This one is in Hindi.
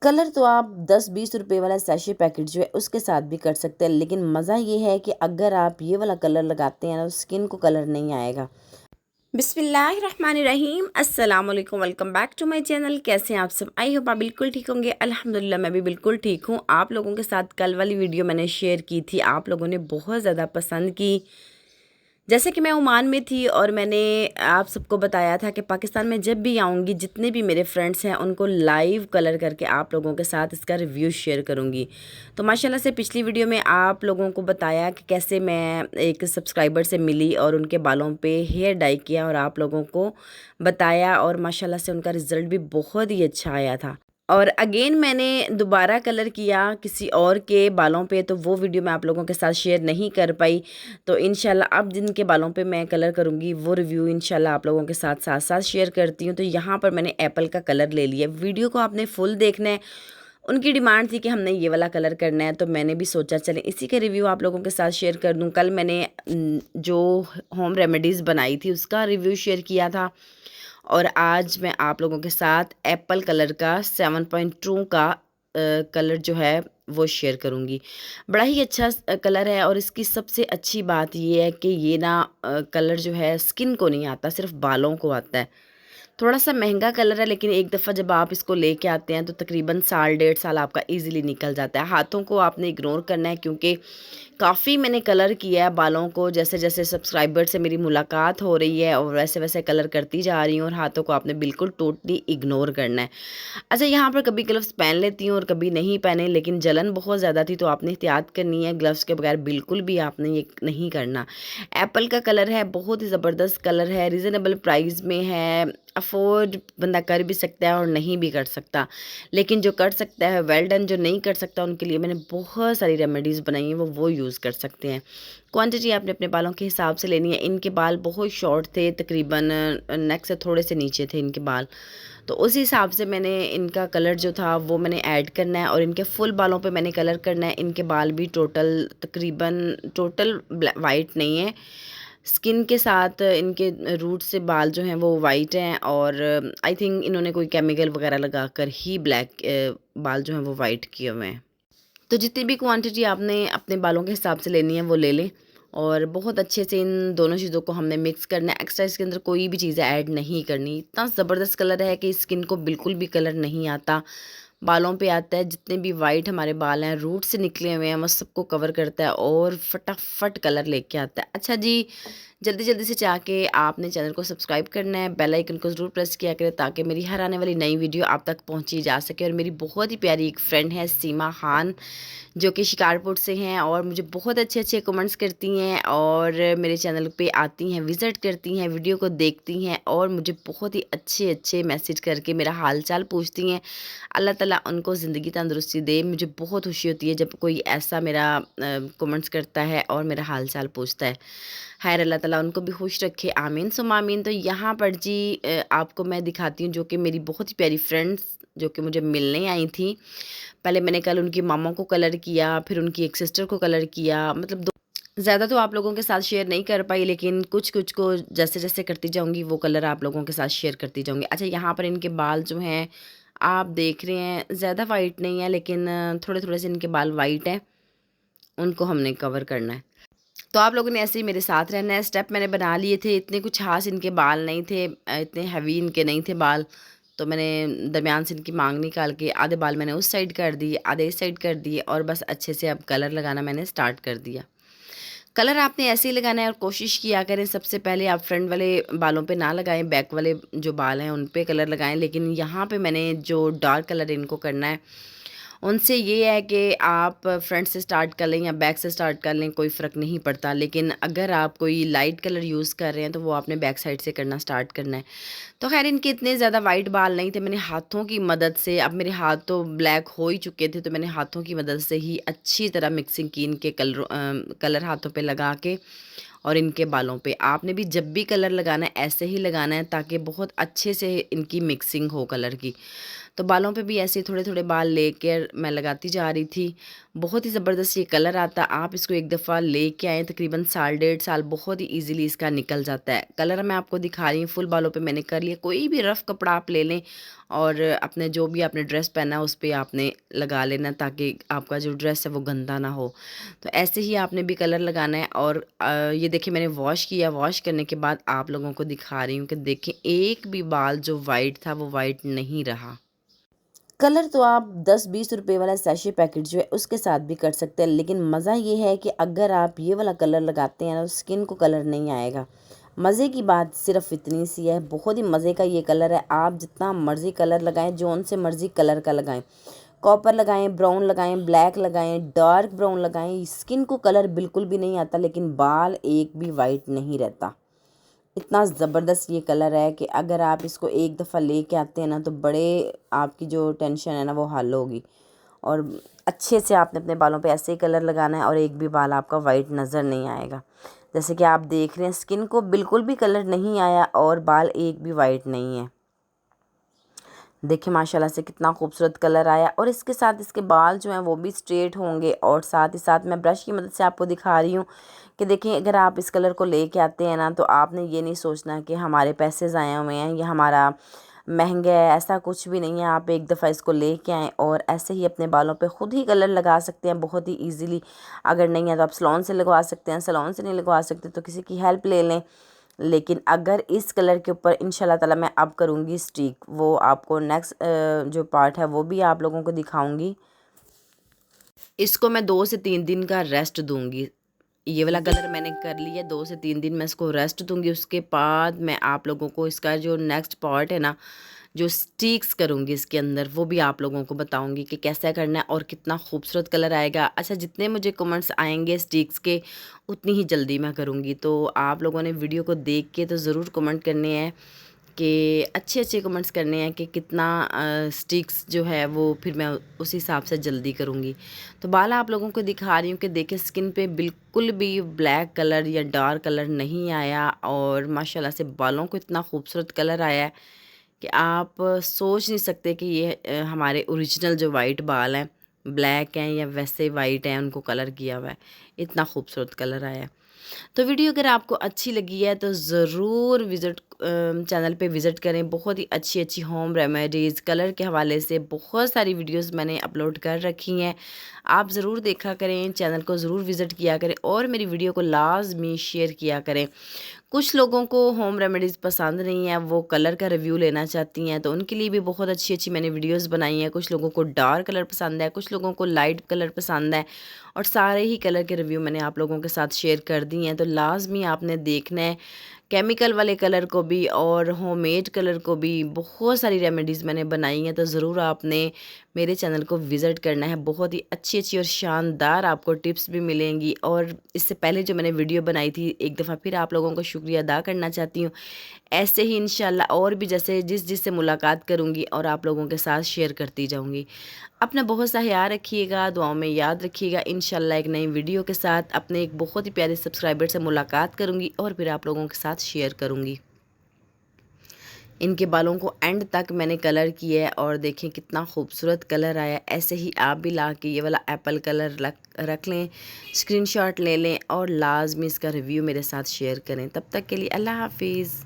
कलर तो आप 10-20 रुपए वाला सैशे पैकेट जो है उसके साथ भी कर सकते हैं, लेकिन मज़ा ये है कि अगर आप ये वाला कलर लगाते हैं ना, तो स्किन को कलर नहीं आएगा। बिस्मिल्लाहिर्रहमानिर्रहीम, अस्सलाम वालेकुम, welcome back to my channel. कैसे हैं आप सब? आई होप आप बिल्कुल ठीक होंगे। अल्हम्दुलिल्लाह मैं भी बिल्कुल ठीक हूँ। आप लोगों के साथ कल वाली वीडियो मैंने शेयर की थी, आप लोगों ने बहुत ज़्यादा पसंद की। जैसे कि मैं ओमान में थी और मैंने आप सबको बताया था कि पाकिस्तान में जब भी आऊँगी, जितने भी मेरे फ्रेंड्स हैं उनको लाइव कलर करके आप लोगों के साथ इसका रिव्यू शेयर करूँगी। तो माशाल्लाह से पिछली वीडियो में आप लोगों को बताया कि कैसे मैं एक सब्सक्राइबर से मिली और उनके बालों पे हेयर डाई किया और आप लोगों को बताया, और माशाल्लाह से उनका रिज़ल्ट भी बहुत ही अच्छा आया था। और अगेन मैंने दोबारा कलर किया किसी और के बालों पे, तो वो वीडियो मैं आप लोगों के साथ शेयर नहीं कर पाई। तो इंशाल्लाह अब जिनके बालों पे मैं कलर करूँगी वो रिव्यू इंशाल्लाह आप लोगों के साथ साथ साथ शेयर करती हूँ। तो यहाँ पर मैंने एप्पल का कलर ले लिया। वीडियो को आपने फुल देखना है। उनकी डिमांड थी कि हमने ये वाला कलर करना है, तो मैंने भी सोचा चलें इसी का रिव्यू आप लोगों के साथ शेयर कर दूँ। कल मैंने जो होम रेमेडीज़ बनाई थी उसका रिव्यू शेयर किया था, और आज मैं आप लोगों के साथ एप्पल कलर का 7.2 का कलर जो है वो शेयर करूँगी। बड़ा ही अच्छा कलर है, और इसकी सबसे अच्छी बात ये है कि ये ना कलर जो है स्किन को नहीं आता, सिर्फ बालों को आता है। थोड़ा सा महंगा कलर है, लेकिन एक दफ़ा जब आप इसको लेके आते हैं तो तकरीबन साल 1.5 साल आपका इजीली निकल जाता है। हाथों को आपने इग्नोर करना है, क्योंकि काफ़ी मैंने कलर किया है बालों को। जैसे जैसे सब्सक्राइबर से मेरी मुलाकात हो रही है और वैसे वैसे कलर करती जा रही हूँ, और हाथों को आपने बिल्कुल टोटली इग्नोर करना है। अच्छा, यहाँ पर कभी ग्लव्स पहन लेती हूँ और कभी नहीं पहने, लेकिन जलन बहुत ज़्यादा थी तो आपने एहतियात करनी है। ग्लव्स के बगैर बिल्कुल भी आपने ये नहीं करना। एप्पल का कलर है, बहुत ही ज़बरदस्त कलर है, रीज़नेबल प्राइस में है, अफोर्ड बंदा कर भी सकता है और नहीं भी कर सकता। लेकिन जो कर सकता है वेल डन, जो नहीं कर सकता उनके लिए मैंने बहुत सारी रेमेडीज़ बनाई हैं, वो यूज़ कर सकते हैं। क्वांटिटी आपने अपने बालों के हिसाब से लेनी है। इनके बाल बहुत शॉर्ट थे, तकरीबन नेक से थोड़े से नीचे थे इनके बाल, तो उस हिसाब से मैंने इनका कलर जो था वो मैंने ऐड करना है, और इनके फुल बालों पे मैंने कलर करना है। इनके बाल भी टोटल तकरीबन टोटल वाइट नहीं है, स्किन के साथ इनके रूट से बाल जो हैं वो वाइट हैं, और आई थिंक इन्होंने कोई केमिकल वगैरह लगाकर ही ब्लैक बाल जो हैं वो वाइट किए हुए हैं। तो जितनी भी क्वांटिटी आपने अपने बालों के हिसाब से लेनी है वो ले लें, और बहुत अच्छे से इन दोनों चीज़ों को हमने मिक्स करना है। एक्स्ट्रा इसके अंदर कोई भी चीज़ें ऐड नहीं करनी। इतना ज़बरदस्त कलर है कि स्किन को बिल्कुल भी कलर नहीं आता, बालों पे आता है। जितने भी वाइट हमारे बाल हैं, रूट से निकले हुए हैं, वो सबको कवर करता है और फटाफट कलर लेके आता है। अच्छा जी, जल्दी जल्दी से जाके आपने चैनल को सब्सक्राइब करना है, बेल आइकन को ज़रूर प्रेस किया करें, ताकि मेरी हर आने वाली नई वीडियो आप तक पहुंची जा सके। और मेरी बहुत ही प्यारी एक फ्रेंड है सीमा खान, जो कि शिकारपुर से हैं, और मुझे बहुत अच्छे अच्छे कमेंट्स करती हैं, और मेरे चैनल पे आती हैं, विज़िट करती हैं, वीडियो को देखती हैं, और मुझे बहुत ही अच्छे अच्छे मैसेज करके मेरा हाल चाल पूछती हैं। अल्लाह ताला उनको ज़िंदगी तंदुरुस्ती दे। मुझे बहुत खुशी होती है जब कोई ऐसा मेरा कमेंट्स करता है और मेरा हाल चाल पूछता है। खैर, अल्लाह ताला उनको भी खुश रखे, आमीन सुम आमीन। तो यहाँ पर जी आपको मैं दिखाती हूँ, जो कि मेरी बहुत ही प्यारी फ्रेंड्स जो कि मुझे मिलने आई थी। पहले मैंने कल उनकी मामा को कलर किया, फिर उनकी एक सिस्टर को कलर किया, मतलब दो ज़्यादा तो आप लोगों के साथ शेयर नहीं कर पाई, लेकिन कुछ कुछ को जैसे जैसे करती जाऊँगी वो कलर आप लोगों के साथ शेयर करती जाऊँगी। अच्छा, यहाँ पर इनके बाल जो हैं आप देख रहे हैं, ज़्यादा वाइट नहीं है, लेकिन थोड़े थोड़े से इनके बाल वाइट हैं, उनको हमने कवर करना है। तो आप लोगों ने ऐसे ही मेरे साथ रहना है। स्टेप मैंने बना लिए थे, इतने कुछ ख़ास इनके बाल नहीं थे, इतने हैवी इनके नहीं थे बाल। तो मैंने दरमियान से इनकी मांग निकाल के आधे बाल मैंने उस साइड कर दिए, आधे इस साइड कर दिए, और बस अच्छे से अब कलर लगाना मैंने स्टार्ट कर दिया। कलर आपने ऐसे ही लगाना है, और कोशिश किया करें सबसे पहले आप फ्रंट वाले बालों पे ना लगाएं, बैक वाले जो बाल हैं उन पे कलर लगाएं। लेकिन यहाँ पे मैंने जो डार्क कलर इनको करना है, उनसे ये है कि आप फ्रंट से स्टार्ट कर लें या बैक से स्टार्ट कर लें, कोई फ़र्क नहीं पड़ता। लेकिन अगर आप कोई लाइट कलर यूज़ कर रहे हैं तो वो आपने बैक साइड से करना स्टार्ट करना है। तो खैर, इनके इतने ज़्यादा वाइट बाल नहीं थे, मैंने हाथों की मदद से, अब मेरे हाथ तो ब्लैक हो ही चुके थे, तो मैंने हाथों की मदद से ही अच्छी तरह मिक्सिंग की इनके कलर हाथों पे लगा के, और इनके बालों पे आपने भी जब भी कलर लगाना है ऐसे ही लगाना है, ताकि बहुत अच्छे से इनकी मिक्सिंग हो कलर की। तो बालों पे भी ऐसे थोड़े थोड़े बाल लेकर मैं लगाती जा रही थी। बहुत ही ज़बरदस्त ये कलर आता है। आप इसको एक दफ़ा लेके आएँ, तकरीबन साल 1.5 साल बहुत ही ईज़िली इसका निकल जाता है। कलर मैं आपको दिखा रही हूँ, फुल बालों पे मैंने कर लिया। कोई भी रफ़ कपड़ा आप ले लें और अपने जो भी आपने ड्रेस पहना है उस पे आपने लगा लेना, ताकि आपका जो ड्रेस है वो गंदा ना हो। तो ऐसे ही आपने भी कलर लगाना है। और ये देखिए मैंने वॉश किया। वॉश करने के बाद आप लोगों को दिखा रही हूँ कि देखें, एक भी बाल जो वाइट था वो वाइट नहीं रहा। कलर तो आप 10-20 रुपए वाला सैशे पैकेट जो है उसके साथ भी कर सकते हैं, लेकिन मज़ा ये है कि अगर आप ये वाला कलर लगाते हैं ना तो स्किन को कलर नहीं आएगा। मज़े की बात सिर्फ इतनी सी है, बहुत ही मज़े का ये कलर है। आप जितना मर्ज़ी कलर लगाएं, जोन से मर्ज़ी कलर का लगाएं, कॉपर लगाएं, ब्राउन लगाएं, ब्लैक लगाएं, डार्क ब्राउन लगाएं, स्किन को कलर बिल्कुल भी नहीं आता, लेकिन बाल एक भी वाइट नहीं रहता। इतना ज़बरदस्त ये कलर है कि अगर आप इसको एक दफ़ा लेके आते हैं ना तो बड़े आपकी जो टेंशन है ना वो हल होगी। और अच्छे से आपने अपने बालों पे ऐसे ही कलर लगाना है और एक भी बाल आपका वाइट नज़र नहीं आएगा। जैसे कि आप देख रहे हैं, स्किन को बिल्कुल भी कलर नहीं आया और बाल एक भी वाइट नहीं है। देखिए माशाल्लाह से कितना खूबसूरत कलर आया। और इसके साथ इसके बाल जो हैं वो भी स्ट्रेट होंगे। और साथ ही साथ मैं ब्रश की मदद से आपको दिखा रही हूँ कि देखिए, अगर आप इस कलर को लेके आते हैं ना तो आपने ये नहीं सोचना कि हमारे पैसे ज़ाया हुए हैं या हमारा महंगा है, ऐसा कुछ भी नहीं है। आप एक दफ़ा इसको लेके आएँ और ऐसे ही अपने बालों पे ख़ुद ही कलर लगा सकते हैं बहुत ही ईज़िली। अगर नहीं है तो आप सैलून से लगवा सकते हैं, सैलून से नहीं लगवा सकते तो किसी की हेल्प ले लें। लेकिन अगर इस कलर के ऊपर इंशाल्लाह ताला मैं अब करूँगी स्टिक, वो आपको नेक्स्ट जो पार्ट है वो भी आप लोगों को दिखाऊंगी। इसको मैं 2 से 3 दिन का रेस्ट दूंगी। ये वाला कलर मैंने कर लिया, 2 से 3 दिन मैं इसको रेस्ट दूंगी। उसके बाद मैं आप लोगों को इसका जो नेक्स्ट पार्ट है ना, जो स्टिक्स करूँगी इसके अंदर, वो भी आप लोगों को बताऊंगी कि कैसे करना है और कितना खूबसूरत कलर आएगा। अच्छा, जितने मुझे कमेंट्स आएंगे स्टिक्स के उतनी ही जल्दी मैं करूँगी। तो आप लोगों ने वीडियो को देख के तो ज़रूर कमेंट करने हैं कि अच्छे अच्छे कमेंट्स करने हैं कि कितना स्टिक्स जो है वो फिर मैं उस हिसाब से जल्दी करूँगी। तो बाल आप लोगों को दिखा रही हूँ कि देखें, स्किन पे बिल्कुल भी ब्लैक कलर या डार्क कलर नहीं आया और माशाल्लाह से बालों को इतना खूबसूरत कलर आया है कि आप सोच नहीं सकते कि ये हमारे ओरिजिनल जो वाइट बाल हैं, ब्लैक हैं या वैसे वाइट हैं, उनको कलर किया हुआ है। इतना खूबसूरत कलर आया है। तो वीडियो अगर आपको अच्छी लगी है तो ज़रूर चैनल पे विज़िट करें। बहुत ही अच्छी अच्छी होम रेमेडीज़ कलर के हवाले से बहुत सारी वीडियोस मैंने अपलोड कर रखी हैं। आप ज़रूर देखा करें, चैनल को ज़रूर विज़िट किया करें और मेरी वीडियो को लाजमी शेयर किया करें। कुछ लोगों को होम रेमेडीज़ पसंद नहीं है, वो कलर का रिव्यू लेना चाहती हैं, तो उनके लिए भी बहुत अच्छी अच्छी मैंने वीडियोस बनाई हैं। कुछ लोगों को डार्क कलर पसंद है, कुछ लोगों को लाइट कलर पसंद है, और सारे ही कलर के रिव्यू मैंने आप लोगों के साथ शेयर कर दी हैं। तो लाजमी आपने देखना है, केमिकल वाले कलर को भी और होममेड कलर को भी। बहुत सारी रेमेडीज़ मैंने बनाई हैं, तो ज़रूर आपने मेरे चैनल को विज़िट करना है। बहुत ही अच्छी अच्छी और शानदार आपको टिप्स भी मिलेंगी। और इससे पहले जो मैंने वीडियो बनाई थी, एक दफ़ा फिर आप लोगों का शुक्रिया अदा करना चाहती हूँ। ऐसे ही इंशाल्लाह और भी जैसे जिससे मुलाकात करूँगी और आप लोगों के साथ शेयर करती जाऊँगी। अपना बहुत सा ख्याल रखिएगा, दुआओं में याद रखिएगा। इंशाल्लाह एक नई वीडियो के साथ अपने एक बहुत ही प्यारे सब्सक्राइबर से मुलाकात करूँगी और फिर आप लोगों के साथ शेयर करूँगी। इनके बालों को एंड तक मैंने कलर किया है और देखें कितना खूबसूरत कलर आया। ऐसे ही आप भी ला के ये वाला एप्पल कलर रख लें, स्क्रीनशॉट ले लें और लाजमी इसका रिव्यू मेरे साथ शेयर करें। तब तक के लिए अल्लाह हाफिज़।